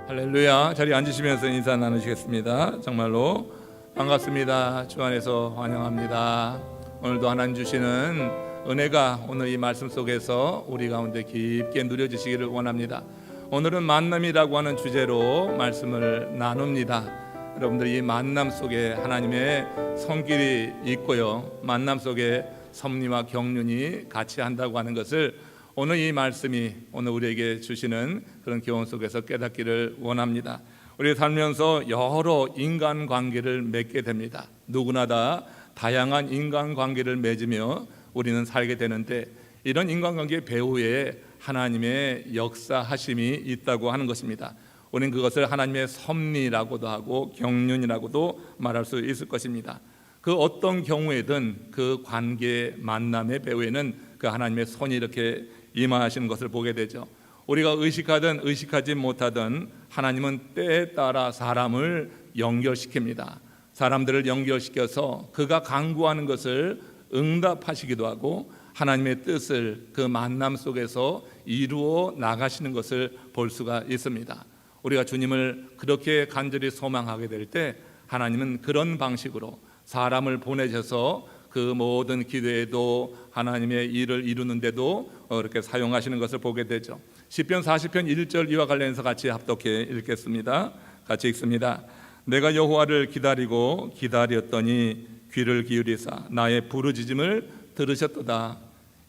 할렐루야. 자리에 앉으시면서 인사 나누시겠습니다. 정말로 반갑습니다. 주 안에서 환영합니다. 오늘도 하나님 주시는 은혜가 오늘 이 말씀 속에서 우리 가운데 깊게 누려지시기를 원합니다. 오늘은 만남이라고 하는 주제로 말씀을 나눕니다. 여러분들 이 만남 속에 하나님의 손길이 있고요, 만남 속에 섭리와 경륜이 같이 한다고 하는 것을 오늘 이 말씀이 오늘 우리에게 주시는 그런 교훈 속에서 깨닫기를 원합니다. 우리 살면서 여러 인간관계를 맺게 됩니다. 누구나 다 다양한 인간관계를 맺으며 우리는 살게 되는데, 이런 인간관계 배후에 하나님의 역사하심이 있다고 하는 것입니다. 우리는 그것을 하나님의 섭리라고도 하고 경륜이라고도 말할 수 있을 것입니다. 그 어떤 경우에든 그 관계 만남의 배후에는 그 하나님의 손이 이렇게 임하시는 것을 보게 되죠. 우리가 의식하든 의식하지 못하든 하나님은 때에 따라 사람을 연결시킵니다. 사람들을 연결시켜서 그가 간구하는 것을 응답하시기도 하고 하나님의 뜻을 그 만남 속에서 이루어 나가시는 것을 볼 수가 있습니다. 우리가 주님을 그렇게 간절히 소망하게 될 때 하나님은 그런 방식으로 사람을 보내셔서 그 모든 기도에도 하나님의 일을 이루는데도 이렇게 사용하시는 것을 보게 되죠. 시편 40편 1절 이와 관련해서 같이 합독해 읽겠습니다. 같이 읽습니다. 내가 여호와를 기다리고 기다렸더니 귀를 기울이사 나의 부르짖음을 들으셨도다.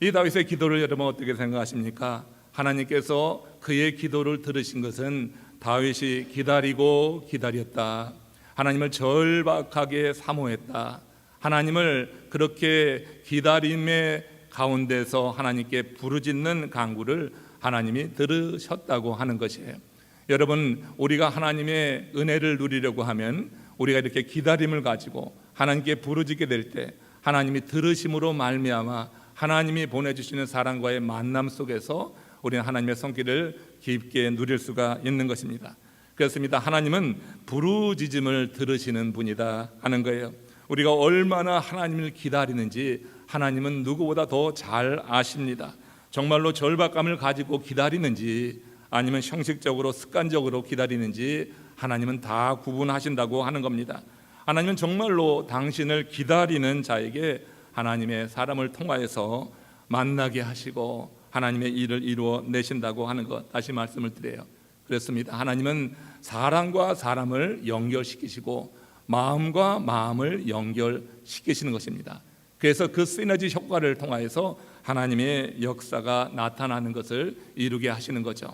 이 다윗의 기도를 여러분 어떻게 생각하십니까? 하나님께서 그의 기도를 들으신 것은 다윗이 기다리고 기다렸다, 하나님을 절박하게 사모했다, 하나님을 그렇게 기다림의 가운데서 하나님께 부르짖는 간구를 하나님이 들으셨다고 하는 것이에요. 여러분, 우리가 하나님의 은혜를 누리려고 하면 우리가 이렇게 기다림을 가지고 하나님께 부르짖게 될 때 하나님이 들으심으로 말미암아 하나님이 보내주시는 사람과의 만남 속에서 우리는 하나님의 손길을 깊게 누릴 수가 있는 것입니다. 그렇습니다. 하나님은 부르짖음을 들으시는 분이다 하는 거예요. 우리가 얼마나 하나님을 기다리는지 하나님은 누구보다 더 잘 아십니다. 정말로 절박감을 가지고 기다리는지 아니면 형식적으로 습관적으로 기다리는지 하나님은 다 구분하신다고 하는 겁니다. 하나님은 정말로 당신을 기다리는 자에게 하나님의 사람을 통하여서 만나게 하시고 하나님의 일을 이루어 내신다고 하는 것, 다시 말씀을 드려요. 그렇습니다. 하나님은 사람과 사람을 연결시키시고 마음과 마음을 연결시키시는 것입니다. 그래서 그 시너지 효과를 통하여서 하나님의 역사가 나타나는 것을 이루게 하시는 거죠.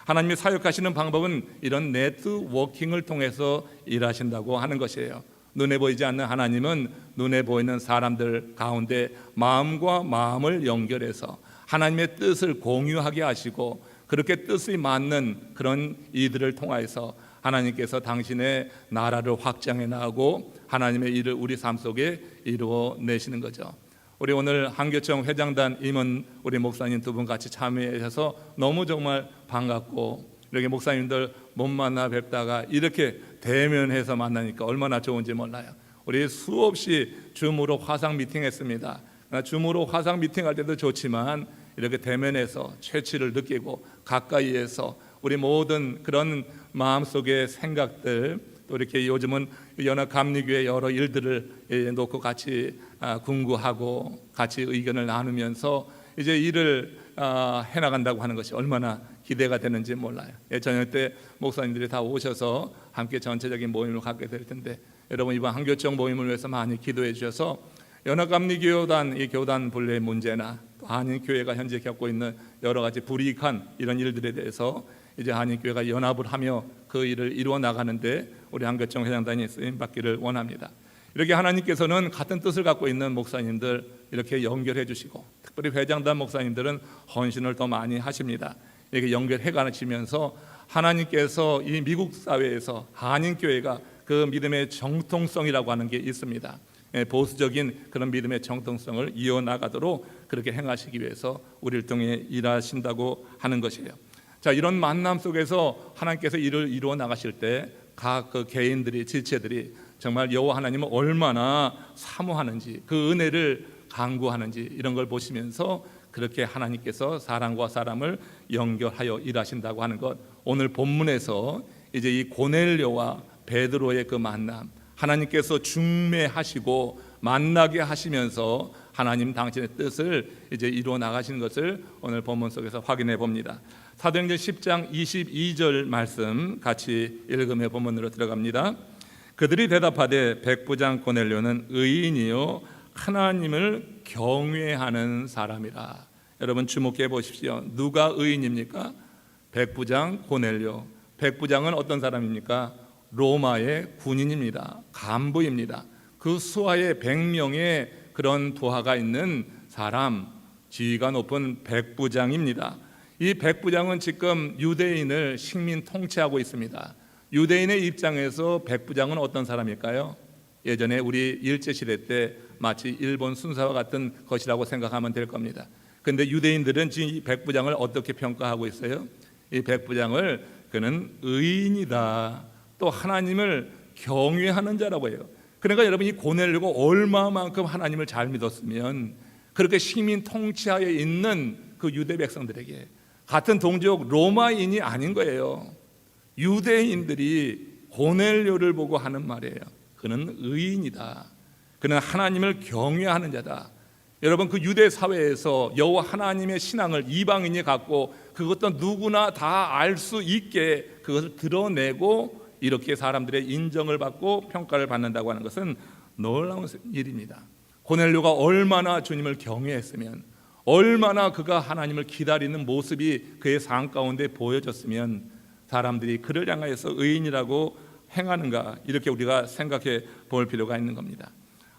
하나님이 사역하시는 방법은 이런 네트워킹을 통해서 일하신다고 하는 것이에요. 눈에 보이지 않는 하나님은 눈에 보이는 사람들 가운데 마음과 마음을 연결해서 하나님의 뜻을 공유하게 하시고, 그렇게 뜻이 맞는 그런 이들을 통하여서 하나님께서 당신의 나라를 확장해 나가고 하나님의 일을 우리 삶 속에 이루어 내시는 거죠. 우리 오늘 한교청 회장단 임원 우리 목사님 두 분 같이 참여해서 너무 정말 반갑고, 이렇게 목사님들 못 만나 뵙다가 이렇게 대면해서 만나니까 얼마나 좋은지 몰라요. 우리 수없이 줌으로 화상 미팅했습니다. 줌으로 화상 미팅할 때도 좋지만 이렇게 대면해서 최치를 느끼고 가까이에서 우리 모든 그런 마음속의 생각들, 또 이렇게 요즘은 연합감리교회 여러 일들을 놓고 같이 궁구하고 같이 의견을 나누면서 이제 일을 해나간다고 하는 것이 얼마나 기대가 되는지 몰라요. 저녁 때 목사님들이 다 오셔서 함께 전체적인 모임을 갖게 될 텐데, 여러분 이번 한교청 모임을 위해서 많이 기도해 주셔서 연합감리교단 이 교단 분례 문제나 또 한인교회가 현재 겪고 있는 여러 가지 불이익한 이런 일들에 대해서 이제 한인교회가 연합을 하며 그 일을 이루어 나가는데 우리 한교청 회장단이 쓰임 받기를 원합니다. 이렇게 하나님께서는 같은 뜻을 갖고 있는 목사님들 이렇게 연결해 주시고, 특별히 회장단 목사님들은 헌신을 더 많이 하십니다. 이렇게 연결해 가시면서 하나님께서 이 미국 사회에서 한인교회가 그 믿음의 정통성이라고 하는 게 있습니다. 보수적인 그런 믿음의 정통성을 이어나가도록 그렇게 행하시기 위해서 우리를 통해 일하신다고 하는 것이에요. 자, 이런 만남 속에서 하나님께서 일을 이루어 나가실 때 각 그 개인들이, 지체들이 정말 여호와 하나님을 얼마나 사모하는지, 그 은혜를 간구하는지 이런 걸 보시면서 그렇게 하나님께서 사람과 사람을 연결하여 일하신다고 하는 것, 오늘 본문에서 이제 이 고넬료와 베드로의 그 만남, 하나님께서 중매하시고 만나게 하시면서 하나님 당신의 뜻을 이제 이루어 나가시는 것을 오늘 본문 속에서 확인해 봅니다. 사도행전 10장 22절 말씀 같이 읽음의 본문으로 들어갑니다. 그들이 대답하되 백부장 고넬료는 의인이요 하나님을 경외하는 사람이라. 여러분 주목해 보십시오. 누가 의인입니까? 백부장 고넬료. 백부장은 어떤 사람입니까? 로마의 군인입니다. 간부입니다. 그 수하에 100명의 그런 부하가 있는 사람, 지위가 높은 백부장입니다. 이 백부장은 지금 유대인을 식민 통치하고 있습니다. 유대인의 입장에서 백부장은 어떤 사람일까요? 예전에 우리 일제시대 때 마치 일본 순사와 같은 것이라고 생각하면 될 겁니다. 그런데 유대인들은 지금 이 백부장을 어떻게 평가하고 있어요? 이 백부장을 그는 의인이다, 또 하나님을 경외하는 자라고 해요. 그러니까 여러분, 이 고넬료가 얼마만큼 하나님을 잘 믿었으면 그렇게 식민 통치하에 있는 그 유대 백성들에게 같은 동족 로마인이 아닌 거예요. 유대인들이 고넬료를 보고 하는 말이에요. 그는 의인이다, 그는 하나님을 경외하는 자다. 여러분, 그 유대 사회에서 여호와 하나님의 신앙을 이방인이 갖고 그것도 누구나 다 알 수 있게 그것을 드러내고 이렇게 사람들의 인정을 받고 평가를 받는다고 하는 것은 놀라운 일입니다. 고넬료가 얼마나 주님을 경외했으면, 얼마나 그가 하나님을 기다리는 모습이 그의 삶 가운데 보여졌으면 사람들이 그를 향하여서 의인이라고 행하는가, 이렇게 우리가 생각해 볼 필요가 있는 겁니다.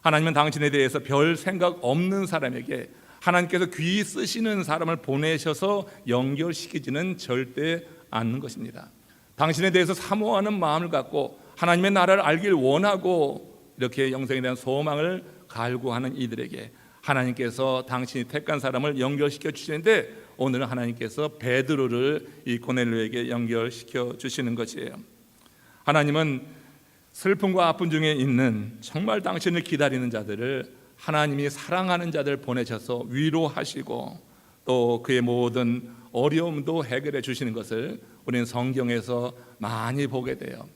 하나님은 당신에 대해서 별 생각 없는 사람에게 하나님께서 귀히 쓰시는 사람을 보내셔서 연결시키지는 절대 않는 것입니다. 당신에 대해서 사모하는 마음을 갖고 하나님의 나라를 알길 원하고 이렇게 영생에 대한 소망을 갈구하는 이들에게 하나님께서 당신이 택한 사람을 연결시켜 주시는데, 오늘은 하나님께서 베드로를 이 고넬료에게 연결시켜 주시는 것이에요. 하나님은 슬픔과 아픔 중에 있는 정말 당신을 기다리는 자들을 하나님이 사랑하는 자들 보내셔서 위로하시고 또 그의 모든 어려움도 해결해 주시는 것을 우리는 성경에서 많이 보게 돼요.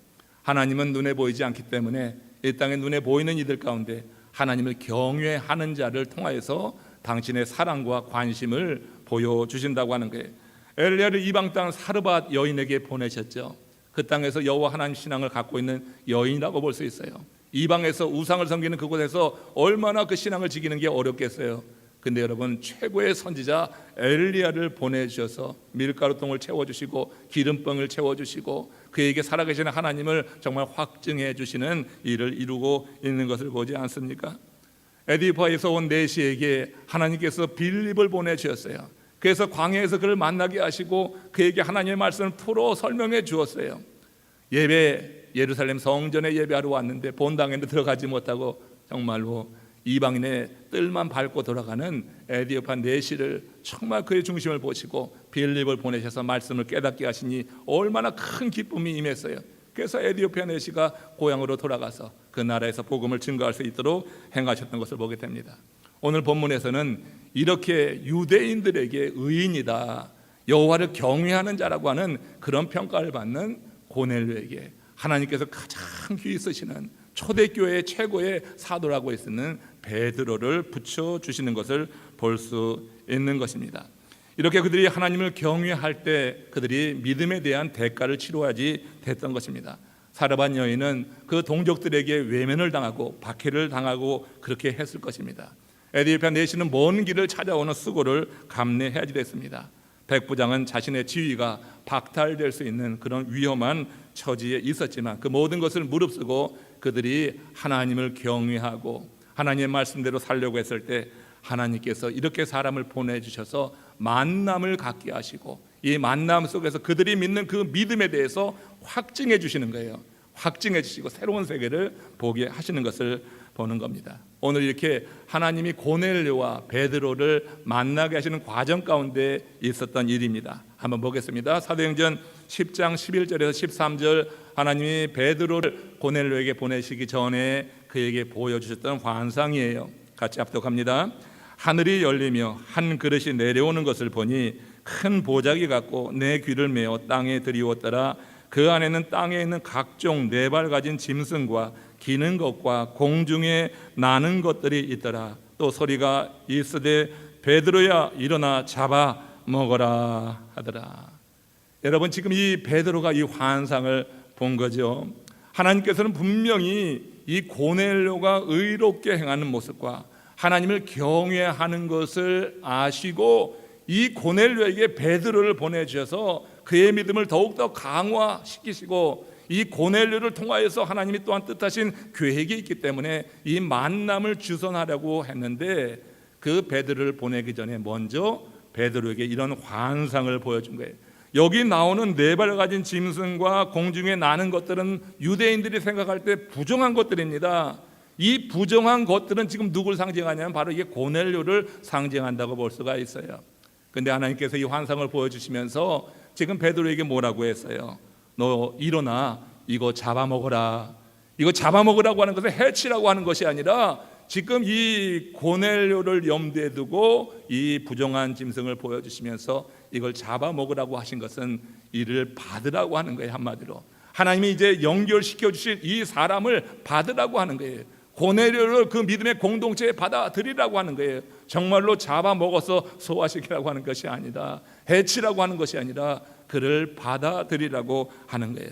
하나님은 눈에 보이지 않기 때문에 이 땅에 눈에 보이는 이들 가운데 하나님을 경외하는 자를 통하여서 당신의 사랑과 관심을 보여주신다고 하는 거예요. 엘리야를 이방 땅 사르밧 여인에게 보내셨죠. 그 땅에서 여호와 하나님 신앙을 갖고 있는 여인이라고 볼 수 있어요. 이방에서 우상을 섬기는 그곳에서 얼마나 그 신앙을 지키는 게 어렵겠어요. 근데 여러분, 최고의 선지자 엘리야를 보내주셔서 밀가루통을 채워주시고 기름병을 채워주시고 그에게 살아계시는 하나님을 정말 확증해 주시는 일을 이루고 있는 것을 보지 않습니까? 에디오피아에서 온 내시에게 하나님께서 빌립을 보내주셨어요. 그래서 광야에서 그를 만나게 하시고 그에게 하나님의 말씀을 풀어 설명해 주었어요. 예루살렘 성전에 예배하러 왔는데 본당에도 들어가지 못하고 정말로 이방인의 뜰만 밟고 돌아가는 에디오피아 내시를 정말 그의 중심을 보시고 빌립을 보내셔서 말씀을 깨닫게 하시니 얼마나 큰 기쁨이 임했어요. 그래서 에디오피아 내시가 고향으로 돌아가서 그 나라에서 복음을 증거할 수 있도록 행하셨던 것을 보게 됩니다. 오늘 본문에서는 이렇게 유대인들에게 의인이다, 여호와를 경외하는 자라고 하는 그런 평가를 받는 고넬료에게 하나님께서 가장 귀히 쓰시는 초대교회의 최고의 사도라고 했는 베드로를 붙여주시는 것을 볼 수 있는 것입니다. 이렇게 그들이 하나님을 경외할 때 그들이 믿음에 대한 대가를 치러야지 됐던 것입니다. 사르밧 여인은 그 동족들에게 외면을 당하고 박해를 당하고 그렇게 했을 것입니다. 에디오피아 내시는 먼 길을 찾아오는 수고를 감내해야지 됐습니다. 백부장은 자신의 지위가 박탈될 수 있는 그런 위험한 처지에 있었지만 그 모든 것을 무릅쓰고 그들이 하나님을 경외하고 하나님의 말씀대로 살려고 했을 때 하나님께서 이렇게 사람을 보내주셔서 만남을 갖게 하시고 이 만남 속에서 그들이 믿는 그 믿음에 대해서 확증해 주시는 거예요. 확증해 주시고 새로운 세계를 보게 하시는 것을 보는 겁니다. 오늘 이렇게 하나님이 고넬료와 베드로를 만나게 하시는 과정 가운데 있었던 일입니다. 한번 보겠습니다. 사도행전 10장 11절에서 13절, 하나님이 베드로를 고넬료에게 보내시기 전에 그에게 보여주셨던 환상이에요. 같이 합독합니다. 하늘이 열리며 한 그릇이 내려오는 것을 보니 큰 보자기 같고 내 귀를 메어 땅에 들이웠더라. 그 안에는 땅에 있는 각종 네 발 가진 짐승과 기는 것과 공중에 나는 것들이 있더라. 또 소리가 있으되 베드로야 일어나 잡아 먹어라 하더라. 여러분, 지금 이 베드로가 이 환상을 본 거죠. 하나님께서는 분명히 이 고넬료가 의롭게 행하는 모습과 하나님을 경외하는 것을 아시고 이 고넬료에게 베드로를 보내주셔서 그의 믿음을 더욱더 강화시키시고 이 고넬료를 통하여서 하나님이 또한 뜻하신 계획이 있기 때문에 이 만남을 주선하려고 했는데 그 베드로를 보내기 전에 먼저 베드로에게 이런 환상을 보여준 거예요. 여기 나오는 네 발 가진 짐승과 공중에 나는 것들은 유대인들이 생각할 때 부정한 것들입니다. 이 부정한 것들은 지금 누굴 상징하냐면 바로 이게 고넬료를 상징한다고 볼 수가 있어요. 그런데 하나님께서 이 환상을 보여주시면서 지금 베드로에게 뭐라고 했어요? 너 일어나 이거 잡아먹어라. 이거 잡아먹으라고 하는 것은 해치라고 하는 것이 아니라 지금 이 고넬료를 염두에 두고 이 부정한 짐승을 보여주시면서 이걸 잡아먹으라고 하신 것은 이를 받으라고 하는 거예요. 한마디로 하나님이 이제 연결시켜 주실 이 사람을 받으라고 하는 거예요. 고넬료를 그 믿음의 공동체에 받아들이라고 하는 거예요. 정말로 잡아먹어서 소화시키라고 하는 것이 아니라, 해치라고 하는 것이 아니라 그를 받아들이라고 하는 거예요.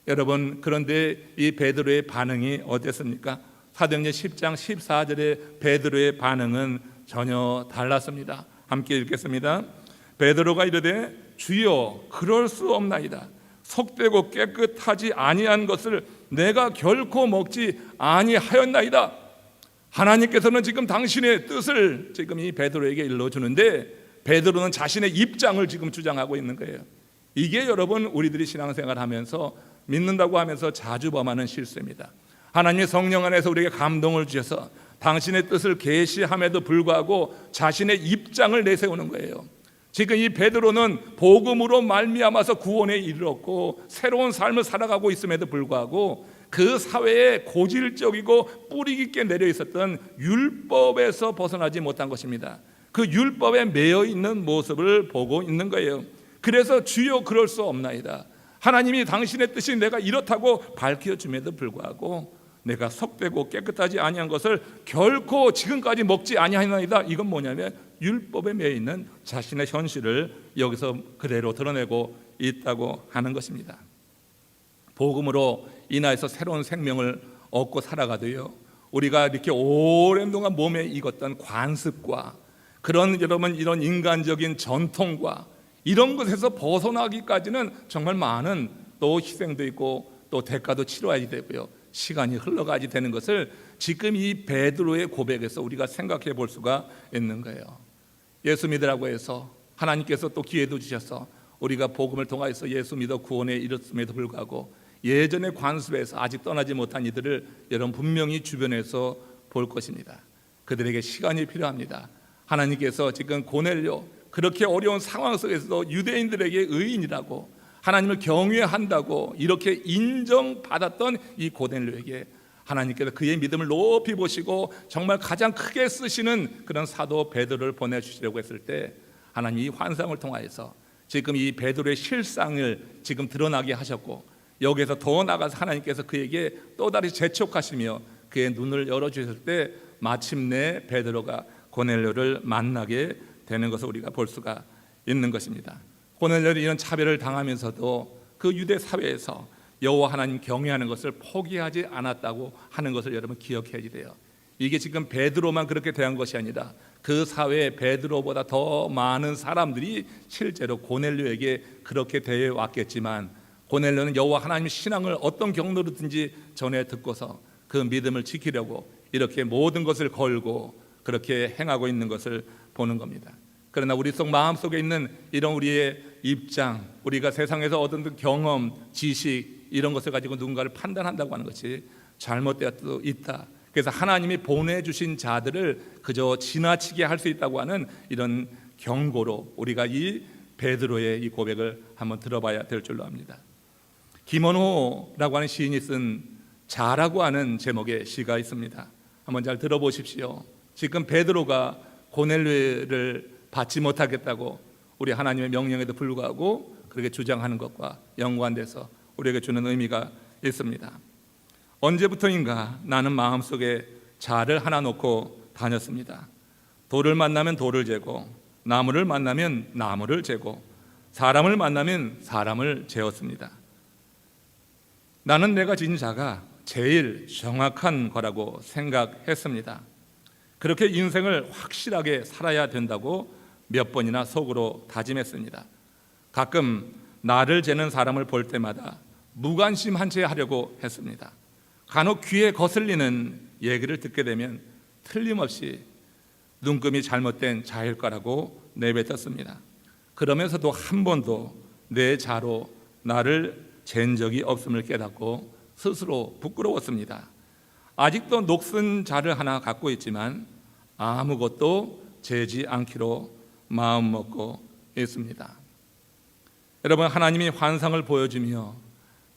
여러분, 그런데 이 베드로의 반응이 어땠습니까? 사도행전 10장 14절의 베드로의 반응은 전혀 달랐습니다. 함께 읽겠습니다. 베드로가 이르되 주여 그럴 수 없나이다. 속되고 깨끗하지 아니한 것을 내가 결코 먹지 아니하였나이다. 하나님께서는 지금 당신의 뜻을 지금 이 베드로에게 일러주는데 베드로는 자신의 입장을 지금 주장하고 있는 거예요. 이게 여러분 우리들이 신앙생활하면서 믿는다고 하면서 자주 범하는 실수입니다. 하나님의 성령 안에서 우리에게 감동을 주셔서 당신의 뜻을 계시함에도 불구하고 자신의 입장을 내세우는 거예요. 지금 이 베드로는 복음으로 말미암아서 구원에 이르렀고 새로운 삶을 살아가고 있음에도 불구하고 그 사회에 고질적이고 뿌리 깊게 내려 있었던 율법에서 벗어나지 못한 것입니다. 그 율법에 매여 있는 모습을 보고 있는 거예요. 그래서 주여 그럴 수 없나이다. 하나님이 당신의 뜻이 내가 이렇다고 밝혀줌에도 불구하고 내가 속되고 깨끗하지 아니한 것을 결코 지금까지 먹지 아니하나이다. 이건 뭐냐면 율법에 매여 있는 자신의 현실을 여기서 그대로 드러내고 있다고 하는 것입니다. 복음으로 인하여서 새로운 생명을 얻고 살아가도요, 우리가 이렇게 오랜 동안 몸에 익었던 관습과 그런 여러분 이런 인간적인 전통과 이런 것에서 벗어나기까지는 정말 많은 또 희생도 있고 또 대가도 치러야지 되고요, 시간이 흘러가지 되는 것을 지금 이 베드로의 고백에서 우리가 생각해 볼 수가 있는 거예요. 예수 믿으라고 해서 하나님께서 또 기회도 주셔서 우리가 복음을 통하여서 예수 믿어 구원에 이르렀음에도 불구하고 예전의 관습에서 아직 떠나지 못한 이들을 여러분 분명히 주변에서 볼 것입니다. 그들에게 시간이 필요합니다. 하나님께서 지금 고넬료 그렇게 어려운 상황 속에서도 유대인들에게 의인이라고 하나님을 경외한다고 이렇게 인정받았던 이 고넬료에게 하나님께서 그의 믿음을 높이 보시고 정말 가장 크게 쓰시는 그런 사도 베드로를 보내주시려고 했을 때 하나님이 환상을 통하여서 지금 이 베드로의 실상을 지금 드러나게 하셨고 여기에서 더 나아가서 하나님께서 그에게 또다시 재촉하시며 그의 눈을 열어주셨을 때 마침내 베드로가 고넬료를 만나게 되는 것을 우리가 볼 수가 있는 것입니다. 고넬료는 이런 차별을 당하면서도 그 유대 사회에서 여호와 하나님 경외하는 것을 포기하지 않았다고 하는 것을 여러분 기억해야 돼요. 이게 지금 베드로만 그렇게 대한 것이 아니라 그 사회에 베드로보다 더 많은 사람들이 실제로 고넬료에게 그렇게 대해 왔겠지만 고넬료는 여호와 하나님의 신앙을 어떤 경로로든지 전해 듣고서 그 믿음을 지키려고 이렇게 모든 것을 걸고 그렇게 행하고 있는 것을 보는 겁니다. 그러나 우리 속 마음속에 있는 이런 우리의 입장, 우리가 세상에서 얻은 경험, 지식 이런 것을 가지고 누군가를 판단한다고 하는 것이 잘못되어 있다. 그래서 하나님이 보내주신 자들을 그저 지나치게 할 수 있다고 하는 이런 경고로 우리가 이 베드로의 이 고백을 한번 들어봐야 될 줄로 압니다. 김원호라고 하는 시인이 쓴 자라고 하는 제목의 시가 있습니다. 한번 잘 들어보십시오. 지금 베드로가 고넬료를 받지 못하겠다고 우리 하나님의 명령에도 불구하고 그렇게 주장하는 것과 연관돼서 우리에게 주는 의미가 있습니다. 언제부터인가 나는 마음속에 자를 하나 놓고 다녔습니다. 돌을 만나면 돌을 재고, 나무를 만나면 나무를 재고, 사람을 만나면 사람을 재었습니다. 나는 내가 지닌 자가 제일 정확한 거라고 생각했습니다. 그렇게 인생을 확실하게 살아야 된다고 몇 번이나 속으로 다짐했습니다. 가끔 나를 재는 사람을 볼 때마다 무관심한 채 하려고 했습니다. 간혹 귀에 거슬리는 얘기를 듣게 되면 틀림없이 눈금이 잘못된 자일 거라고 내뱉었습니다. 그러면서도 한 번도 내 자로 나를 잰 적이 없음을 깨닫고 스스로 부끄러웠습니다. 아직도 녹슨 자를 하나 갖고 있지만 아무것도 재지 않기로 마음먹고 있습니다. 여러분, 하나님이 환상을 보여주며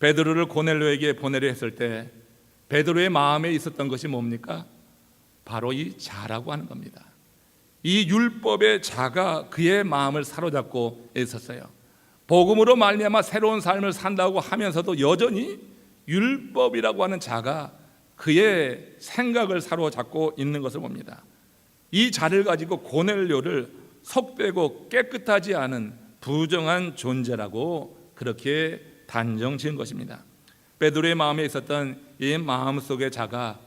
베드로를 고넬료에게 보내려 했을 때 베드로의 마음에 있었던 것이 뭡니까? 바로 이 자라고 하는 겁니다. 이 율법의 자가 그의 마음을 사로잡고 있었어요. 복음으로 말미암아 새로운 삶을 산다고 하면서도 여전히 율법이라고 하는 자가 그의 생각을 사로잡고 있는 것을 봅니다. 이 자를 가지고 고넬료를 속되고 깨끗하지 않은 부정한 존재라고 그렇게 단정 지은 것입니다. 베드로의 마음에 있었던 이 마음속의 자가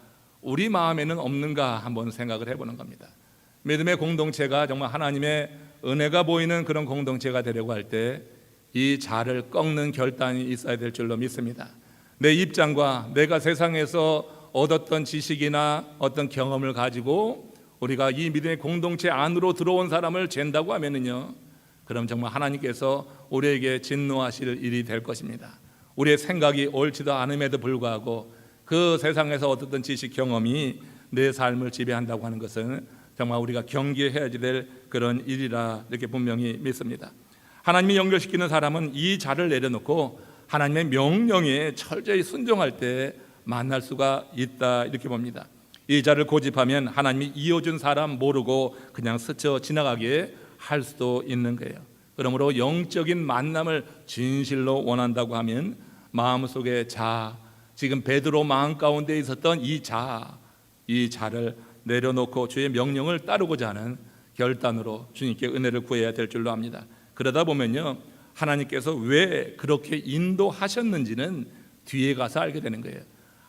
우리 마음에는 없는가 한번 생각을 해보는 겁니다. 믿음의 공동체가 정말 하나님의 은혜가 보이는 그런 공동체가 되려고 할 때 이 자를 꺾는 결단이 있어야 될 줄로 믿습니다. 내 입장과 내가 세상에서 얻었던 지식이나 어떤 경험을 가지고 우리가 이 믿음의 공동체 안으로 들어온 사람을 잰다고 하면은요, 그럼 정말 하나님께서 우리에게 진노하실 일이 될 것입니다. 우리의 생각이 옳지도 않음에도 불구하고 그 세상에서 얻었던 지식 경험이 내 삶을 지배한다고 하는 것은 정말 우리가 경계해야 될 그런 일이라 이렇게 분명히 믿습니다. 하나님이 연결시키는 사람은 이 자를 내려놓고 하나님의 명령에 철저히 순종할 때 만날 수가 있다 이렇게 봅니다. 이 자를 고집하면 하나님이 이어준 사람 모르고 그냥 스쳐 지나가게 할 수도 있는 거예요. 그러므로 영적인 만남을 진실로 원한다고 하면 마음속의 자, 지금 베드로 마음 가운데 있었던 이 자를 내려놓고 주의 명령을 따르고자 하는 결단으로 주님께 은혜를 구해야 될 줄로 압니다. 그러다 보면요, 하나님께서 왜 그렇게 인도하셨는지는 뒤에 가서 알게 되는 거예요.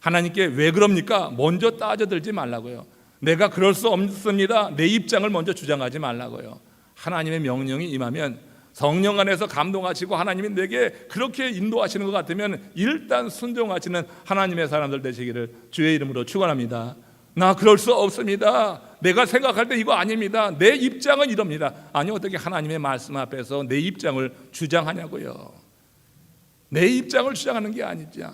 하나님께 왜 그럽니까? 먼저 따져들지 말라고요. 내가 그럴 수 없습니다. 내 입장을 먼저 주장하지 말라고요. 하나님의 명령이 임하면 성령 안에서 감동하시고 하나님이 내게 그렇게 인도하시는 것 같으면 일단 순종하시는 하나님의 사람들 되시기를 주의 이름으로 축원합니다. 나 그럴 수 없습니다. 내가 생각할 때 이거 아닙니다. 내 입장은 이럽니다. 아니, 어떻게 하나님의 말씀 앞에서 내 입장을 주장하냐고요. 내 입장을 주장하는 게 아니죠.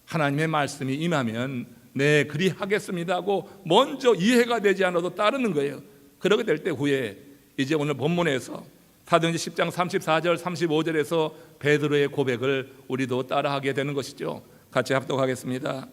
하나님의 말씀이 임하면 네 그리 하겠습니다 하고 먼저 이해가 되지 않아도 따르는 거예요. 그렇게 될 때 후에 이제 오늘 본문에서 사도행전 10장 34절 35절에서 베드로의 고백을 우리도 따라하게 되는 것이죠. 같이 합독하겠습니다.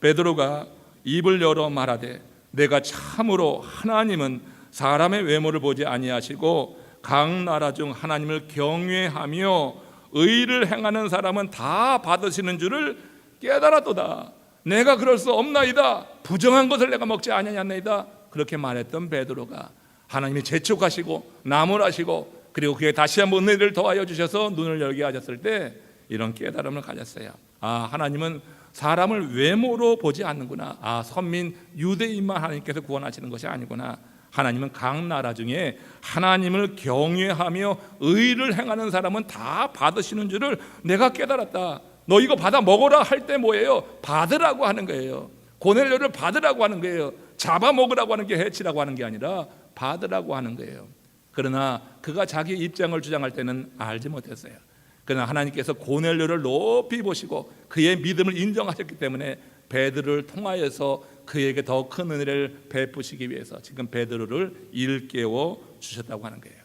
베드로가 입을 열어 말하되 내가 참으로 하나님은 사람의 외모를 보지 아니하시고 각 나라 중 하나님을 경외하며 의를 행하는 사람은 다 받으시는 줄을 깨달았도다. 내가 그럴 수 없나이다. 부정한 것을 내가 먹지 아니하나이다. 그렇게 말했던 베드로가 하나님이 재촉하시고 나무라시고 그리고 그에 다시 한번 은혜를 더하여 주셔서 눈을 열게 하셨을 때 이런 깨달음을 가졌어요. 아, 하나님은 사람을 외모로 보지 않는구나. 아, 선민 유대인만 하나님께서 구원하시는 것이 아니구나. 하나님은 각 나라 중에 하나님을 경외하며 의를 행하는 사람은 다 받으시는 줄을 내가 깨달았다. 너 이거 받아 먹어라 할 때 뭐예요? 받으라고 하는 거예요. 고넬료를 받으라고 하는 거예요. 잡아먹으라고 하는 게 해치라고 하는 게 아니라 받으라고 하는 거예요. 그러나 그가 자기 입장을 주장할 때는 알지 못했어요. 그러나 하나님께서 고넬료를 높이 보시고 그의 믿음을 인정하셨기 때문에 베드로를 통하여서 그에게 더 큰 은혜를 베푸시기 위해서 지금 베드로를 일깨워 주셨다고 하는 거예요.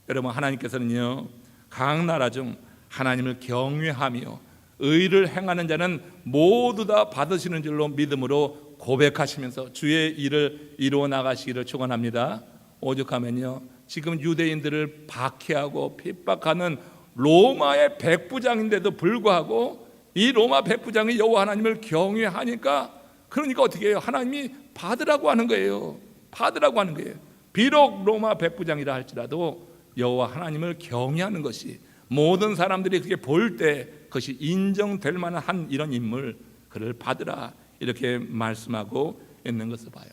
여러분, 하나님께서는요, 각 나라 중 하나님을 경외하며 의를 행하는 자는 모두 다 받으시는 줄로 믿음으로 고백하시면서 주의 일을 이루어 나가시기를 축원합니다. 오죽하면요, 지금 유대인들을 박해하고 핍박하는 로마의 백부장인데도 불구하고 이 로마 백부장이 여호와 하나님을 경외하니까, 그러니까 어떻게 해요? 하나님이 받으라고 하는 거예요. 받으라고 하는 거예요. 비록 로마 백부장이라 할지라도 여호와 하나님을 경외하는 것이, 모든 사람들이 그렇게 볼 때 그것이 인정될 만한 한 이런 인물, 그를 받으라, 이렇게 말씀하고 있는 것을 봐요.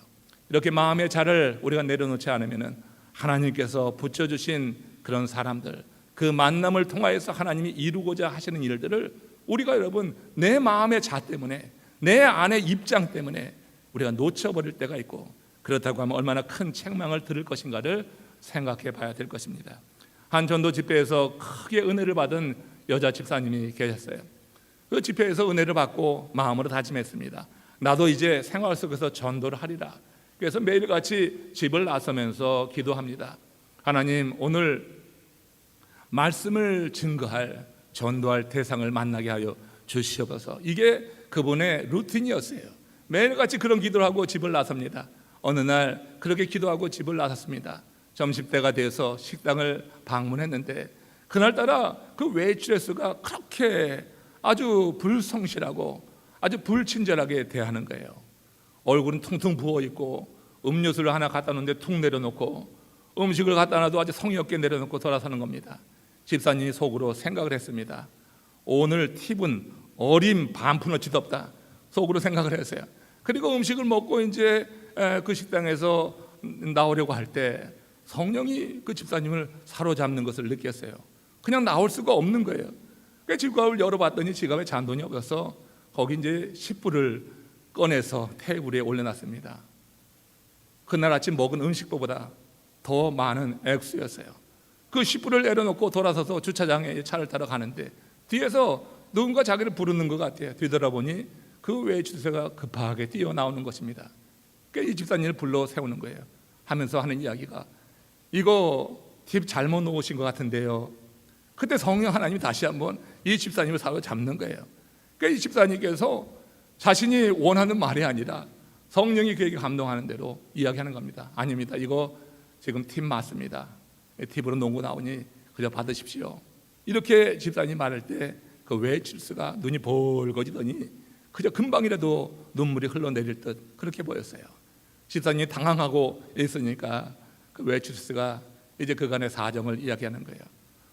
이렇게 마음의 자를 우리가 내려놓지 않으면 하나님께서 붙여주신 그런 사람들, 그 만남을 통하여서 하나님이 이루고자 하시는 일들을 우리가 여러분 내 마음의 자 때문에, 내 안의 입장 때문에 우리가 놓쳐버릴 때가 있고, 그렇다고 하면 얼마나 큰 책망을 들을 것인가를 생각해 봐야 될 것입니다. 한 전도 집회에서 크게 은혜를 받은 여자 집사님이 계셨어요. 그 집회에서 은혜를 받고 마음으로 다짐했습니다. 나도 이제 생활 속에서 전도를 하리라. 그래서 매일같이 집을 나서면서 기도합니다. 하나님, 오늘 말씀을 증거할, 전도할 대상을 만나게 하여 주시옵소서. 이게 그분의 루틴이었어요. 매일같이 그런 기도를 하고 집을 나섭니다. 어느 날 그렇게 기도하고 집을 나섰습니다. 점심때가 돼서 식당을 방문했는데, 그날따라 그 웨이트레스가 그렇게 아주 불성실하고 아주 불친절하게 대하는 거예요. 얼굴은 퉁퉁 부어있고, 음료수를 하나 갖다 놓는데 툭 내려놓고, 음식을 갖다 놔도 아주 성의 없게 내려놓고 돌아서는 겁니다. 집사님이 속으로 생각을 했습니다. 오늘 팁은 어림 반푼어치도 없다, 속으로 생각을 했어요. 그리고 음식을 먹고 이제 그 식당에서 나오려고 할 때 성령이 그 집사님을 사로잡는 것을 느꼈어요. 그냥 나올 수가 없는 거예요. 그 지갑을 열어봤더니 지갑에 잔돈이 없어서 거기 이제 10불을 꺼내서 테이블 위에 올려놨습니다. 그날 아침 먹은 음식보다 더 많은 액수였어요. 그 10불을 내려놓고 돌아서서 주차장에 차를 타러 가는데 뒤에서 누군가 자기를 부르는 것 같아요. 뒤돌아보니 그 웨이트레스가 급하게 뛰어나오는 것입니다. 이 집사님을 불러 세우는 거예요. 하면서 하는 이야기가, 이거 팁 잘못 놓으신 것 같은데요. 그때 성령 하나님이 다시 한번 이 집사님을 사로잡는 거예요. 이 집사님께서 자신이 원하는 말이 아니라 성령이 그에게 감동하는 대로 이야기하는 겁니다. 아닙니다, 이거 지금 팁 맞습니다. 팁으로 놓고 나오니 그저 받으십시오. 이렇게 집사님이 말할 때 그 웨이트레스가 눈이 벌거지더니 그저 금방이라도 눈물이 흘러내릴 듯 그렇게 보였어요. 집사님이 당황하고 있으니까 그 웨이트레스가 이제 그간의 사정을 이야기하는 거예요.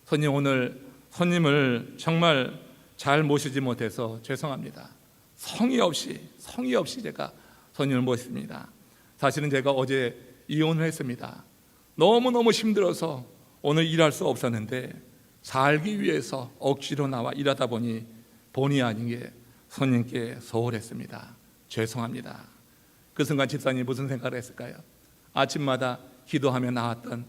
손님, 오늘 손님을 정말 잘 모시지 못해서 죄송합니다. 성의 없이 제가 손님을 모셨습니다. 사실은 제가 어제 이혼을 했습니다. 너무너무 힘들어서 오늘 일할 수 없었는데 살기 위해서 억지로 나와 일하다 보니 본의 아니게 손님께 소홀했습니다. 죄송합니다. 그 순간 집사님이 무슨 생각을 했을까요? 아침마다 기도하며 나왔던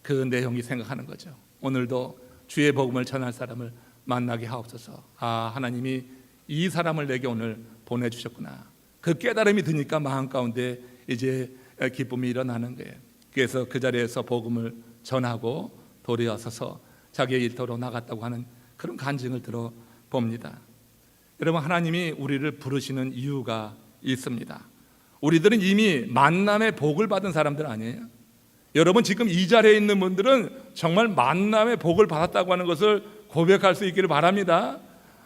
그 내용이 생각하는 거죠. 오늘도 주의 복음을 전할 사람을 만나게 하옵소서. 아, 하나님이 이 사람을 내게 오늘 보내주셨구나. 그 깨달음이 드니까 마음 가운데 이제 기쁨이 일어나는 거예요. 그래서 그 자리에서 복음을 전하고 돌아서서 자기의 일터로 나갔다고 하는 그런 간증을 들어봅니다. 여러분, 하나님이 우리를 부르시는 이유가 있습니다. 우리들은 이미 만남의 복을 받은 사람들 아니에요? 여러분, 지금 이 자리에 있는 분들은 정말 만남의 복을 받았다고 하는 것을 고백할 수 있기를 바랍니다.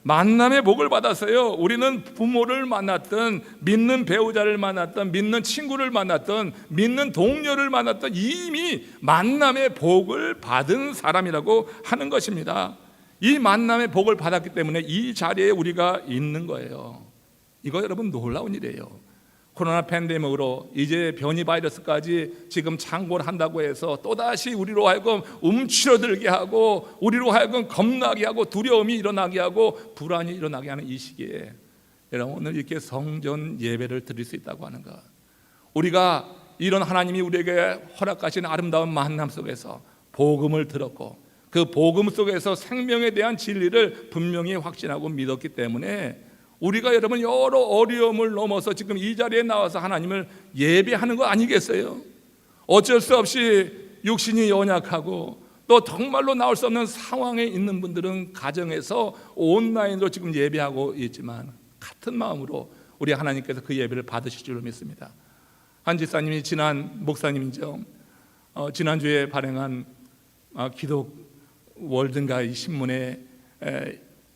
만남의 복을 받았어요. 우리는 부모를 만났던, 믿는 배우자를 만났던, 믿는 친구를 만났던, 믿는 동료를 만났던 이미 만남의 복을 받은 사람이라고 하는 것입니다. 이 만남의 복을 받았기 때문에 이 자리에 우리가 있는 거예요. 이거 여러분 놀라운 일이에요. 코로나 팬데믹으로 이제 변이 바이러스까지 지금 창궐 한다고 해서 또다시 우리로 하여금 움츠러들게 하고, 우리로 하여금 겁나게 하고, 두려움이 일어나게 하고, 불안이 일어나게 하는 이 시기에 여러분, 오늘 이렇게 성전 예배를 드릴 수 있다고 하는 것, 우리가 이런 하나님이 우리에게 허락하신 아름다운 만남 속에서 복음을 들었고, 그 복음 속에서 생명에 대한 진리를 분명히 확신하고 믿었기 때문에 우리가 여러분 여러 어려움을 넘어서 지금 이 자리에 나와서 하나님을 예배하는 거 아니겠어요? 어쩔 수 없이 육신이 연약하고 또 정말로 나올 수 없는 상황에 있는 분들은 가정에서 온라인으로 지금 예배하고 있지만 같은 마음으로 우리 하나님께서 그 예배를 받으실 줄로 믿습니다. 한 집사님이, 지난 목사님이죠, 지난주에 발행한 기독 월든가 이 신문에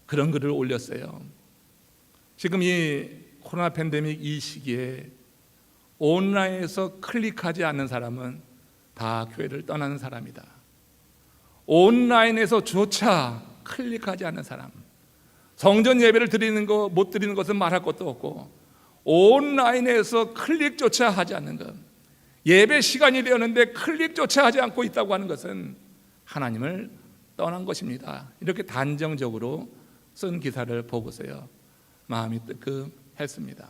그런 글을 올렸어요. 지금 이 코로나 팬데믹 이 시기에 온라인에서 클릭하지 않는 사람은 다 교회를 떠나는 사람이다. 온라인에서조차 클릭하지 않는 사람, 성전 예배를 드리는 거 못 드리는 것은 말할 것도 없고 온라인에서 클릭조차 하지 않는 것, 예배 시간이 되었는데 클릭조차 하지 않고 있다고 하는 것은 하나님을 떠난 것입니다. 이렇게 단정적으로 쓴 기사를 보고서요 마음이 뜨끔했습니다.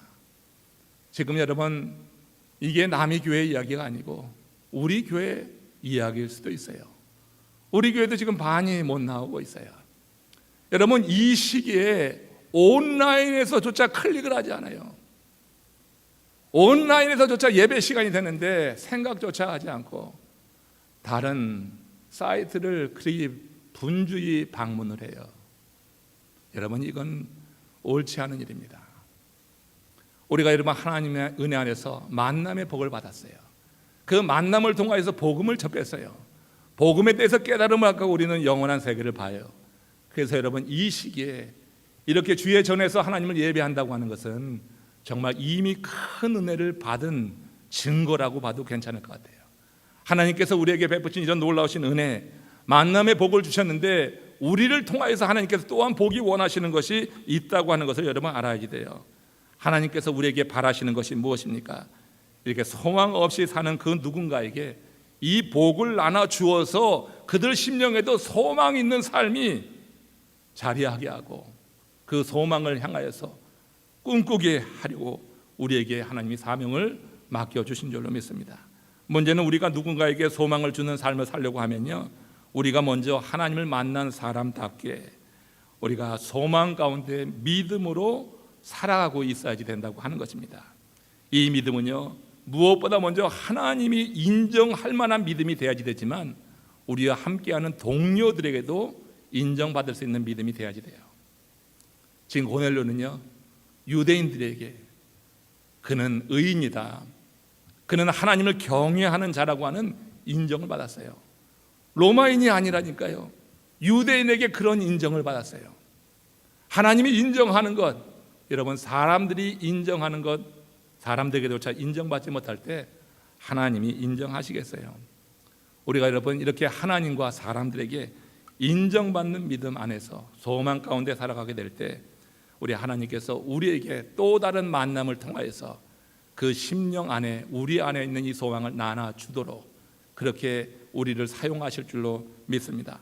지금 여러분, 이게 남의 교회 이야기가 아니고 우리 교회 이야기일 수도 있어요. 우리 교회도 지금 반이 못 나오고 있어요. 여러분, 이 시기에 온라인에서조차 클릭을 하지 않아요. 온라인에서조차 예배 시간이 되는데 생각조차 하지 않고 다른 사이트를 그리 분주히 방문을 해요. 여러분, 이건 옳지 않은 일입니다. 우리가 여러분 하나님의 은혜 안에서 만남의 복을 받았어요. 그 만남을 통하여서 복음을 접했어요. 복음에 대해서 깨달음을 갖고 우리는 영원한 세계를 봐요. 그래서 여러분, 이 시기에 이렇게 주의 전에서 하나님을 예배한다고 하는 것은 정말 이미 큰 은혜를 받은 증거라고 봐도 괜찮을 것 같아요. 하나님께서 우리에게 베푸신 이런 놀라우신 은혜, 만남의 복을 주셨는데 우리를 통하여서 하나님께서 또한 복이 원하시는 것이 있다고 하는 것을 여러분 알아야지 돼요. 하나님께서 우리에게 바라시는 것이 무엇입니까? 이렇게 소망 없이 사는 그 누군가에게 이 복을 나눠 주어서 그들 심령에도 소망 있는 삶이 자리하게 하고 그 소망을 향하여서 꿈꾸게 하려고 우리에게 하나님이 사명을 맡겨주신 줄로 믿습니다. 문제는 우리가 누군가에게 소망을 주는 삶을 살려고 하면요, 우리가 먼저 하나님을 만난 사람답게 우리가 소망 가운데 믿음으로 살아가고 있어야지 된다고 하는 것입니다. 이 믿음은요, 무엇보다 먼저 하나님이 인정할 만한 믿음이 돼야지 되지만 우리와 함께하는 동료들에게도 인정받을 수 있는 믿음이 돼야지 돼요. 지금 고넬료는요, 유대인들에게 그는 의인이다, 그는 하나님을 경외하는 자라고 하는 인정을 받았어요. 로마인이 아니라니까요, 유대인에게 그런 인정을 받았어요. 하나님이 인정하는 것, 여러분, 사람들이 인정하는 것, 사람들에게조차 인정받지 못할 때 하나님이 인정하시겠어요? 우리가 여러분 이렇게 하나님과 사람들에게 인정받는 믿음 안에서 소망 가운데 살아가게 될 때 우리 하나님께서 우리에게 또 다른 만남을 통하여서 그 심령 안에, 우리 안에 있는 이 소망을 나눠 주도록 그렇게 우리를 사용하실 줄로 믿습니다.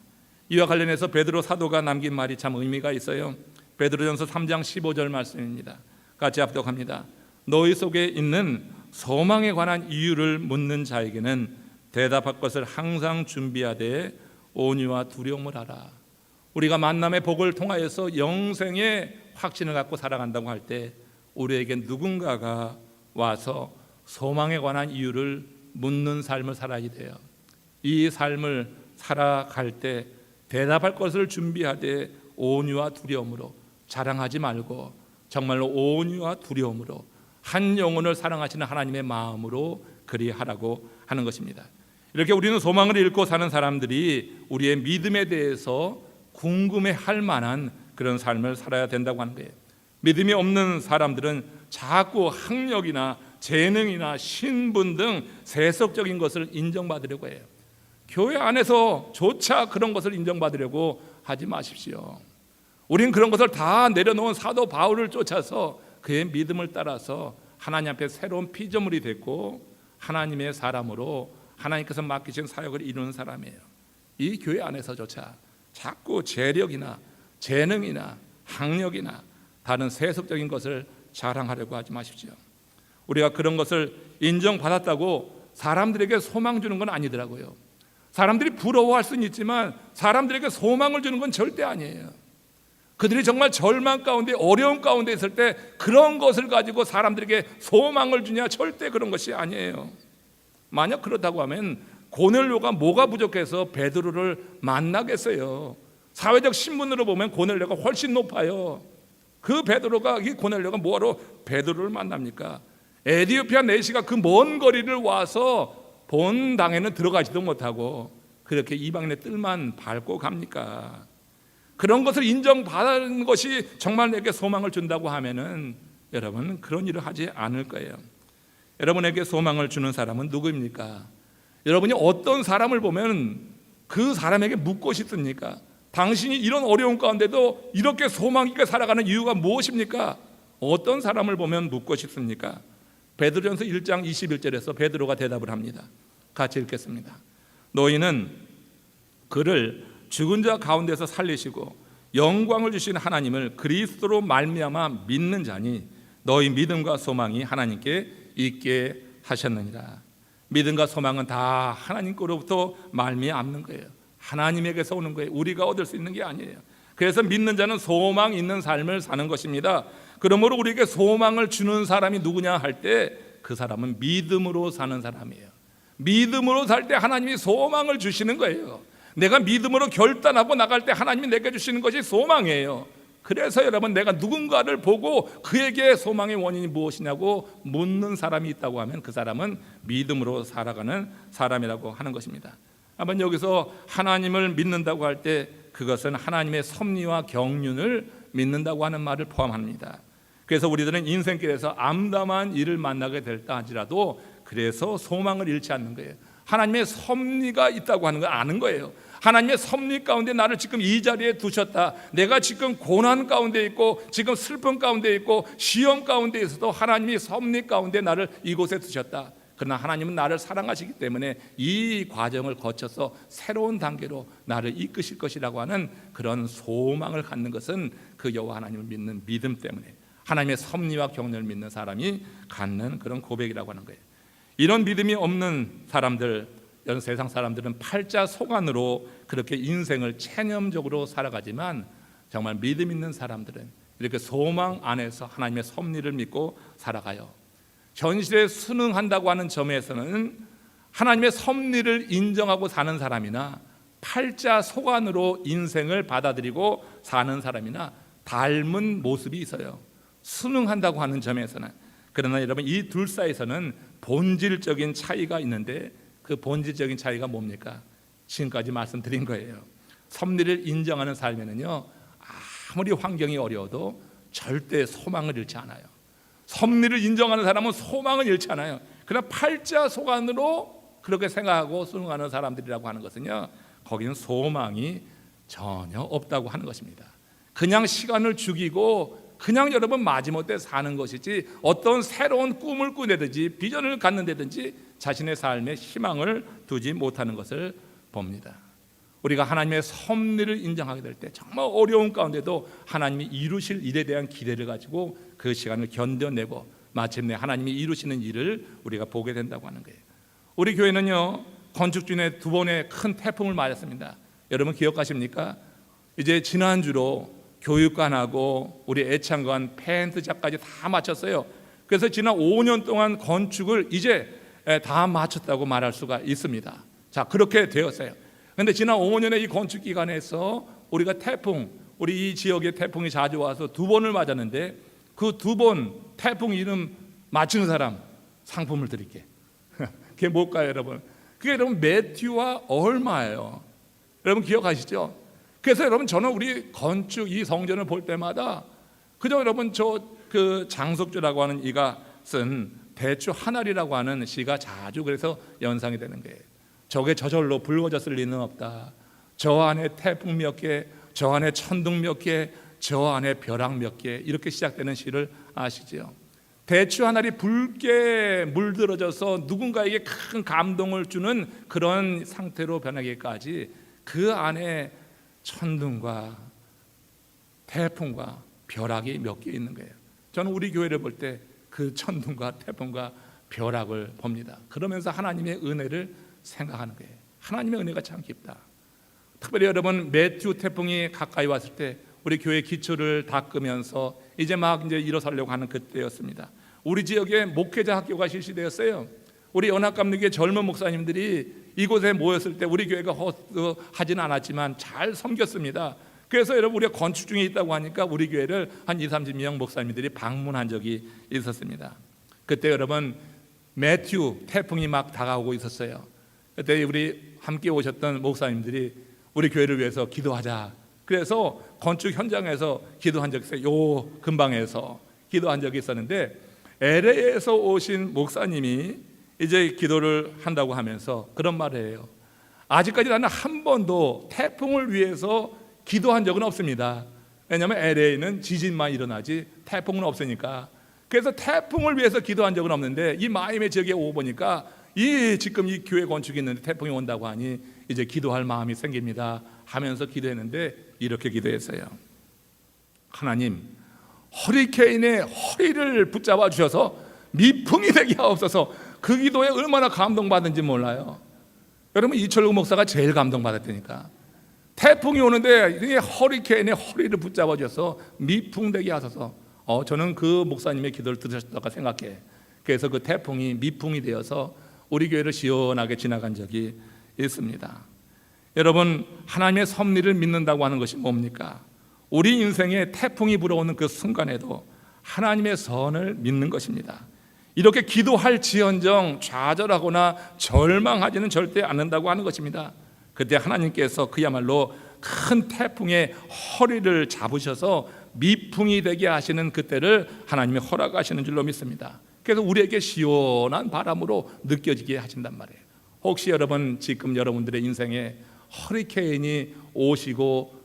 이와 관련해서 베드로 사도가 남긴 말이 참 의미가 있어요. 베드로전서 3장 15절 말씀입니다. 같이 합독합니다. 너희 속에 있는 소망에 관한 이유를 묻는 자에게는 대답할 것을 항상 준비하되 온유와 두려움을 하라. 우리가 만남의 복을 통하여서 영생의 확신을 갖고 살아간다고 할 때 우리에게 누군가가 와서 소망에 관한 이유를 묻는 삶을 살아야 돼요. 이 삶을 살아갈 때 대답할 것을 준비하되 온유와 두려움으로, 자랑하지 말고 정말로 온유와 두려움으로 한 영혼을 사랑하시는 하나님의 마음으로 그리하라고 하는 것입니다. 이렇게 우리는 소망을 잃고 사는 사람들이 우리의 믿음에 대해서 궁금해할 만한 그런 삶을 살아야 된다고 하는 거예요. 믿음이 없는 사람들은 자꾸 학력이나 재능이나 신분 등 세속적인 것을 인정받으려고 해요. 교회 안에서조차 그런 것을 인정받으려고 하지 마십시오. 우린 그런 것을 다 내려놓은 사도 바울을 쫓아서 그의 믿음을 따라서 하나님 앞에 새로운 피조물이 됐고 하나님의 사람으로 하나님께서 맡기신 사역을 이루는 사람이에요. 이 교회 안에서조차 자꾸 재력이나 재능이나 학력이나 다른 세속적인 것을 자랑하려고 하지 마십시오. 우리가 그런 것을 인정받았다고 사람들에게 소망 주는 건 아니더라고요. 사람들이 부러워할 수는 있지만 사람들에게 소망을 주는 건 절대 아니에요. 그들이 정말 절망 가운데, 어려움 가운데 있을 때 그런 것을 가지고 사람들에게 소망을 주냐? 절대 그런 것이 아니에요. 만약 그렇다고 하면 고넬료가 뭐가 부족해서 베드로를 만나겠어요? 사회적 신분으로 보면 고넬료가 훨씬 높아요. 그 베드로가, 이 고넬료가 뭐하러 베드로를 만납니까? 에디오피아 내시가 그 먼 거리를 와서 본 당에는 들어가지도 못하고 그렇게 이방인의 뜰만 밟고 갑니까? 그런 것을 인정받는 것이 정말 내게 소망을 준다고 하면은 여러분 그런 일을 하지 않을 거예요. 여러분에게 소망을 주는 사람은 누구입니까? 여러분이 어떤 사람을 보면 그 사람에게 묻고 싶습니까? 당신이 이런 어려운 가운데도 이렇게 소망 있게 살아가는 이유가 무엇입니까? 어떤 사람을 보면 묻고 싶습니까? 베드로전서 1장 21절에서 베드로가 대답을 합니다. 같이 읽겠습니다. 너희는 그를 죽은 자 가운데서 살리시고 영광을 주신 하나님을 그리스도로 말미암아 믿는 자니 너희 믿음과 소망이 하나님께 있게 하셨느니라. 믿음과 소망은 다 하나님 거로부터 말미암는 거예요. 하나님에게서 오는 거예요. 우리가 얻을 수 있는 게 아니에요. 그래서 믿는 자는 소망 있는 삶을 사는 것입니다. 그러므로 우리에게 소망을 주는 사람이 누구냐 할 때 그 사람은 믿음으로 사는 사람이에요. 믿음으로 살 때 하나님이 소망을 주시는 거예요. 내가 믿음으로 결단하고 나갈 때 하나님이 내게 주시는 것이 소망이에요. 그래서 여러분 내가 누군가를 보고 그에게 소망의 원인이 무엇이냐고 묻는 사람이 있다고 하면 그 사람은 믿음으로 살아가는 사람이라고 하는 것입니다. 한번 여기서 하나님을 믿는다고 할 때 그것은 하나님의 섭리와 경륜을 믿는다고 하는 말을 포함합니다. 그래서 우리들은 인생길에서 암담한 일을 만나게 될다 할지라도 그래서 소망을 잃지 않는 거예요. 하나님의 섭리가 있다고 하는 걸 아는 거예요. 하나님의 섭리 가운데 나를 지금 이 자리에 두셨다. 내가 지금 고난 가운데 있고 지금 슬픔 가운데 있고 시험 가운데 있어도 하나님이 섭리 가운데 나를 이곳에 두셨다. 그러나 하나님은 나를 사랑하시기 때문에 이 과정을 거쳐서 새로운 단계로 나를 이끄실 것이라고 하는 그런 소망을 갖는 것은 그 여호와 하나님을 믿는 믿음 때문에 하나님의 섭리와 경륜을 믿는 사람이 갖는 그런 고백이라고 하는 거예요. 이런 믿음이 없는 사람들, 이런 세상 사람들은 팔자 소관으로 그렇게 인생을 체념적으로 살아가지만 정말 믿음 있는 사람들은 이렇게 소망 안에서 하나님의 섭리를 믿고 살아가요. 현실에 순응한다고 하는 점에서는 하나님의 섭리를 인정하고 사는 사람이나 팔자 소관으로 인생을 받아들이고 사는 사람이나 닮은 모습이 있어요. 순응한다고 하는 점에서는. 그러나 여러분 이 둘 사이에서는 본질적인 차이가 있는데 그 본질적인 차이가 뭡니까? 지금까지 말씀드린 거예요. 섭리를 인정하는 삶에는요 아무리 환경이 어려워도 절대 소망을 잃지 않아요. 섭리를 인정하는 사람은 소망을 잃지 않아요. 그러나 팔자 소관으로 그렇게 생각하고 순응하는 사람들이라고 하는 것은요 거기는 소망이 전혀 없다고 하는 것입니다. 그냥 시간을 죽이고 그냥 여러분 마지못해 사는 것이지 어떤 새로운 꿈을 꾸내든지 비전을 갖는다든지 자신의 삶에 희망을 두지 못하는 것을 봅니다. 우리가 하나님의 섭리를 인정하게 될 때 정말 어려운 가운데도 하나님이 이루실 일에 대한 기대를 가지고 그 시간을 견뎌내고 마침내 하나님이 이루시는 일을 우리가 보게 된다고 하는 거예요. 우리 교회는요 건축 중에 2번의 큰 태풍을 맞았습니다. 여러분 기억하십니까? 이제 지난주로 교육관하고 우리 애창관 펜트장까지 다 마쳤어요. 그래서 지난 5년 동안 건축을 이제 다 마쳤다고 말할 수가 있습니다. 자 그렇게 되었어요. 그런데 지난 5년의 이 건축 기간에서 우리가 태풍, 우리 이 지역에 태풍이 자주 와서 2번을 맞았는데 그 2번 태풍 이름 맞추는 사람 상품을 드릴게. 그게 뭘까요 여러분? 그게 여러분 매튜와 얼마예요. 여러분 기억하시죠? 그래서 여러분 저는 우리 건축 이 성전을 볼 때마다 그저 여러분 저 그 장석주라고 하는 이가 쓴 대추 한 알이라고 하는 시가 자주 그래서 연상이 되는 거예요. 저게 저절로 붉어졌을 리는 없다. 저 안에 태풍 몇 개, 저 안에 천둥 몇 개, 저 안에 벼락 몇 개 이렇게 시작되는 시를 아시죠? 대추 한 알이 붉게 물들어져서 누군가에게 큰 감동을 주는 그런 상태로 변하기까지 그 안에 천둥과 태풍과 벼락이 몇 개 있는 거예요. 저는 우리 교회를 볼 때 그 천둥과 태풍과 벼락을 봅니다. 그러면서 하나님의 은혜를 생각하는 거예요. 하나님의 은혜가 참 깊다. 특별히 여러분 매튜 태풍이 가까이 왔을 때 우리 교회 기초를 닦으면서 이제 막 이제 일어서려고 하는 그때였습니다. 우리 지역에 목회자 학교가 실시되었어요. 우리 연합감리교회 젊은 목사님들이 이곳에 모였을 때 우리 교회가 하지는 않았지만 잘 섬겼습니다. 그래서 여러분 우리가 건축 중에 있다고 하니까 우리 교회를 한 20-30명 목사님들이 방문한 적이 있었습니다. 그때 여러분 매튜 태풍이 막 다가오고 있었어요. 그때 우리 함께 오셨던 목사님들이 우리 교회를 위해서 기도하자 그래서 건축 현장에서 기도한 적이 있어요. 요 근방에서 기도한 적이 있었는데 LA에서 오신 목사님이 이제 기도를 한다고 하면서 그런 말을 해요. 아직까지 나는 한 번도 태풍을 위해서 기도한 적은 없습니다. 왜냐하면 LA는 지진만 일어나지 태풍은 없으니까. 그래서 태풍을 위해서 기도한 적은 없는데 이 마이애미 지역에 오고 보니까 지금 이 교회 건축이 있는데 태풍이 온다고 하니 이제 기도할 마음이 생깁니다 하면서 기도했는데 이렇게 기도했어요. 하나님, 허리케인의 허리를 붙잡아 주셔서 미풍이 되게 하옵소서. 그 기도에 얼마나 감동받은지 몰라요. 여러분, 이철구 목사가 제일 감동받았다니까. 태풍이 오는데 이 허리케인의 허리를 붙잡아 주셔서 미풍 되게 하소서. 저는 그 목사님의 기도를 들으셨다고 생각해. 그래서 그 태풍이 미풍이 되어서 우리 교회를 시원하게 지나간 적이 있습니다. 여러분, 하나님의 섭리를 믿는다고 하는 것이 뭡니까? 우리 인생에 태풍이 불어오는 그 순간에도 하나님의 선을 믿는 것입니다. 이렇게 기도할지언정 좌절하거나 절망하지는 절대 않는다고 하는 것입니다. 그때 하나님께서 그야말로 큰 태풍의 허리를 잡으셔서 미풍이 되게 하시는 그때를 하나님이 허락하시는 줄로 믿습니다. 그래서 우리에게 시원한 바람으로 느껴지게 하신단 말이에요. 혹시 여러분 지금 여러분들의 인생에 허리케인이 오시고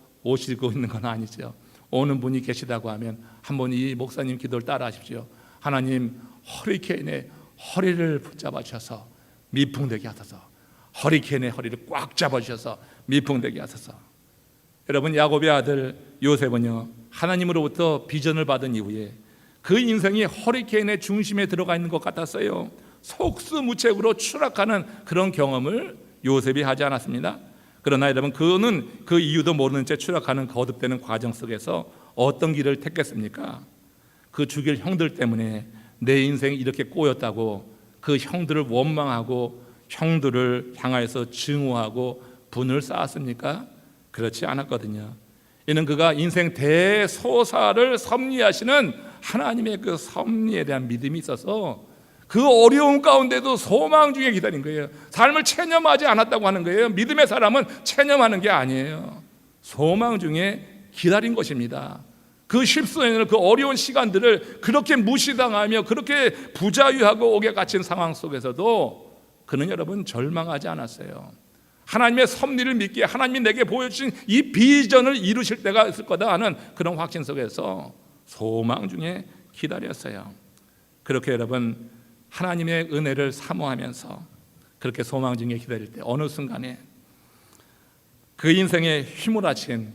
있는 건 아니죠. 오는 분이 계시다고 하면 한번 이 목사님 기도를 따라 하십시오. 하나님, 허리케인의 허리를 붙잡아 주셔서 미풍되게 하소서. 허리케인의 허리를 꽉 잡아 주셔서 미풍되게 하소서. 여러분, 야곱의 아들 요셉은요, 하나님으로부터 비전을 받은 이후에 그 인생이 허리케인의 중심에 들어가 있는 것 같았어요. 속수무책으로 추락하는 그런 경험을 요셉이 하지 않았습니다. 그러나 여러분, 그는 그 이유도 모르는 채 추락하는 거듭되는 과정 속에서 어떤 길을 택했습니까? 그 죽일 형들 때문에 내 인생이 이렇게 꼬였다고 그 형들을 원망하고 형들을 향하여서 증오하고 분을 쌓았습니까? 그렇지 않았거든요. 이는 그가 인생 대소사를 섭리하시는 하나님의 그 섭리에 대한 믿음이 있어서 그 어려움 가운데도 소망 중에 기다린 거예요. 삶을 체념하지 않았다고 하는 거예요. 믿음의 사람은 체념하는 게 아니에요. 소망 중에 기다린 것입니다. 그 십수년을, 그 어려운 시간들을 그렇게 무시당하며 그렇게 부자유하고 옥에 갇힌 상황 속에서도 그는 여러분 절망하지 않았어요. 하나님의 섭리를 믿기에 하나님이 내게 보여주신 이 비전을 이루실 때가 있을 거다 하는 그런 확신 속에서 소망 중에 기다렸어요. 그렇게 여러분, 하나님의 은혜를 사모하면서 그렇게 소망 중에 기다릴 때 어느 순간에 그 인생에 휘몰아친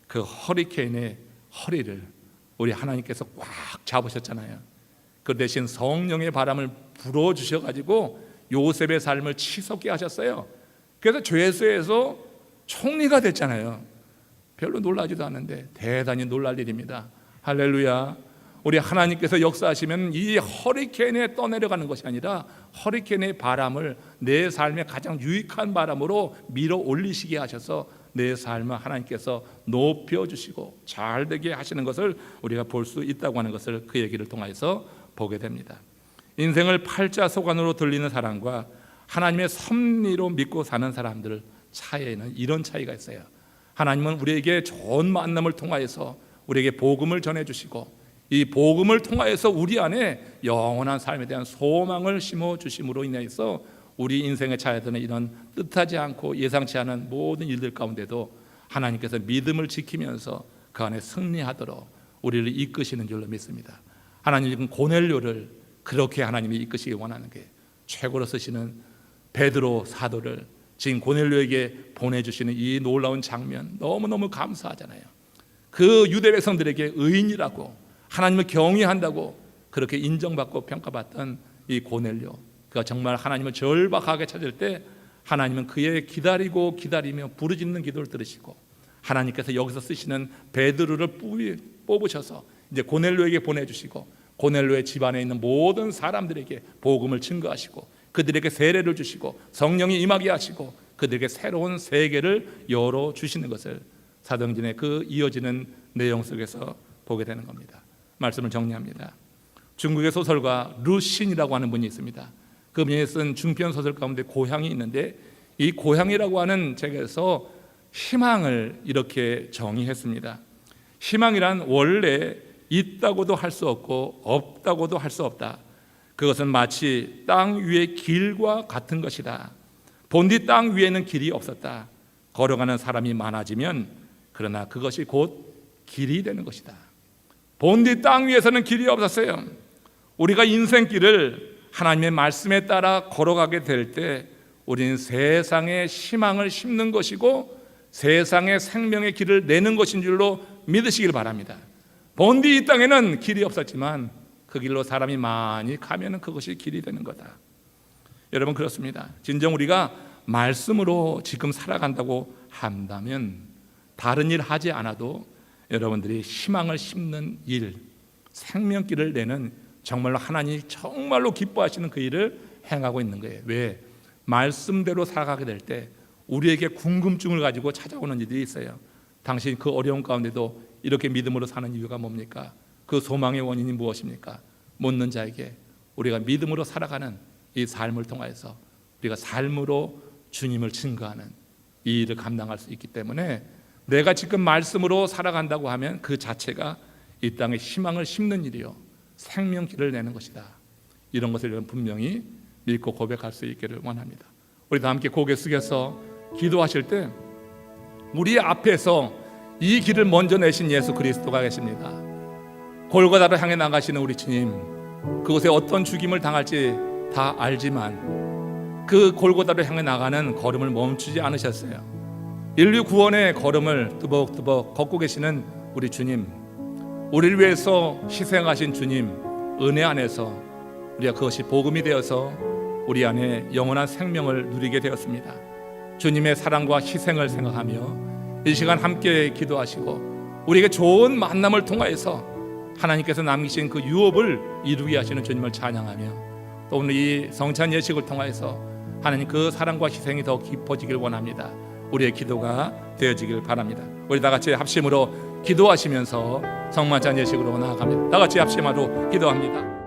그 허리케인의 허리를 우리 하나님께서 꽉 잡으셨잖아요. 그 대신 성령의 바람을 불어주셔가지고 요셉의 삶을 치솟게 하셨어요. 그래서 죄수에서 총리가 됐잖아요. 별로 놀라지도 않는데 대단히 놀랄 일입니다. 할렐루야. 우리 하나님께서 역사하시면 이 허리케인에 떠내려가는 것이 아니라 허리케인의 바람을 내 삶의 가장 유익한 바람으로 밀어 올리시게 하셔서 내 삶을 하나님께서 높여주시고 잘되게 하시는 것을 우리가 볼 수 있다고 하는 것을 그 얘기를 통해서 보게 됩니다. 인생을 팔자소관으로 들리는 사람과 하나님의 섭리로 믿고 사는 사람들 차이에는 이런 차이가 있어요. 하나님은 우리에게 좋은 만남을 통하여서 우리에게 복음을 전해주시고 이 복음을 통하여서 우리 안에 영원한 삶에 대한 소망을 심어주심으로 인해서 우리 인생에 차야되는 이런 뜻하지 않고 예상치 않은 모든 일들 가운데도 하나님께서 믿음을 지키면서 그 안에 승리하도록 우리를 이끄시는 줄로 믿습니다. 하나님은 고넬료를 그렇게 하나님이 이끄시기 원하는 게 최고로 쓰시는 베드로 사도를 지금 고넬료에게 보내주시는 이 놀라운 장면 너무너무 감사하잖아요. 그 유대 백성들에게 의인이라고 하나님을 경외한다고 그렇게 인정받고 평가받던 이 고넬료, 그가 정말 하나님을 절박하게 찾을 때 하나님은 그의 기다리고 기다리며 부르짖는 기도를 들으시고 하나님께서 여기서 쓰시는 베드로를 뽑으셔서 이제 고넬료에게 보내주시고 고넬료의 집안에 있는 모든 사람들에게 복음을 증거하시고 그들에게 세례를 주시고 성령이 임하게 하시고 그들에게 새로운 세계를 열어주시는 것을 사도행전의 그 이어지는 내용 속에서 보게 되는 겁니다. 말씀을 정리합니다. 중국의 소설가 르신이라고 하는 분이 있습니다. 그분이 쓴 중편 소설 가운데 고향이 있는데 이 고향이라고 하는 책에서 희망을 이렇게 정의했습니다. 희망이란 원래 있다고도 할 수 없고 없다고도 할 수 없다. 그것은 마치 땅 위의 길과 같은 것이다. 본디 땅 위에는 길이 없었다. 걸어가는 사람이 많아지면 그러나 그것이 곧 길이 되는 것이다. 본디 땅 위에서는 길이 없었어요. 우리가 인생길을 하나님의 말씀에 따라 걸어가게 될 때 우리는 세상에 희망을 심는 것이고 세상의 생명의 길을 내는 것인 줄로 믿으시길 바랍니다. 본디 이 땅에는 길이 없었지만 그 길로 사람이 많이 가면 그것이 길이 되는 거다. 여러분, 그렇습니다. 진정 우리가 말씀으로 지금 살아간다고 한다면 다른 일 하지 않아도 여러분들이 희망을 심는 일, 생명길을 내는 정말로 하나님이 정말로 기뻐하시는 그 일을 행하고 있는 거예요. 왜? 말씀대로 살아가게 될 때 우리에게 궁금증을 가지고 찾아오는 일이 있어요. 당신 그 어려운 가운데도 이렇게 믿음으로 사는 이유가 뭡니까? 그 소망의 원인이 무엇입니까? 묻는 자에게 우리가 믿음으로 살아가는 이 삶을 통해서 우리가 삶으로 주님을 증거하는 이 일을 감당할 수 있기 때문에 내가 지금 말씀으로 살아간다고 하면 그 자체가 이 땅에 희망을 심는 일이요, 생명길을 내는 것이다. 이런 것을 여러분 분명히 믿고 고백할 수 있기를 원합니다. 우리 다 함께 고개 숙여서 기도하실 때 우리 앞에서 이 길을 먼저 내신 예수 그리스도가 계십니다. 골고다를 향해 나가시는 우리 주님, 그곳에 어떤 죽임을 당할지 다 알지만 그 골고다를 향해 나가는 걸음을 멈추지 않으셨어요. 인류 구원의 걸음을 뚜벅뚜벅 걷고 계시는 우리 주님, 우리를 위해서 희생하신 주님 은혜 안에서 우리가 그것이 복음이 되어서 우리 안에 영원한 생명을 누리게 되었습니다. 주님의 사랑과 희생을 생각하며 이 시간 함께 기도하시고 우리에게 좋은 만남을 통하여서 하나님께서 남기신 그 유업을 이루게 하시는 주님을 찬양하며 또 오늘 이 성찬 예식을 통하여서 하나님 그 사랑과 희생이 더 깊어지길 원합니다. 우리의 기도가 되어지길 바랍니다. 우리 다 같이 합심으로 기도하시면서 성만찬 예식으로 나아갑니다. 다 같이 합심하러 기도합니다.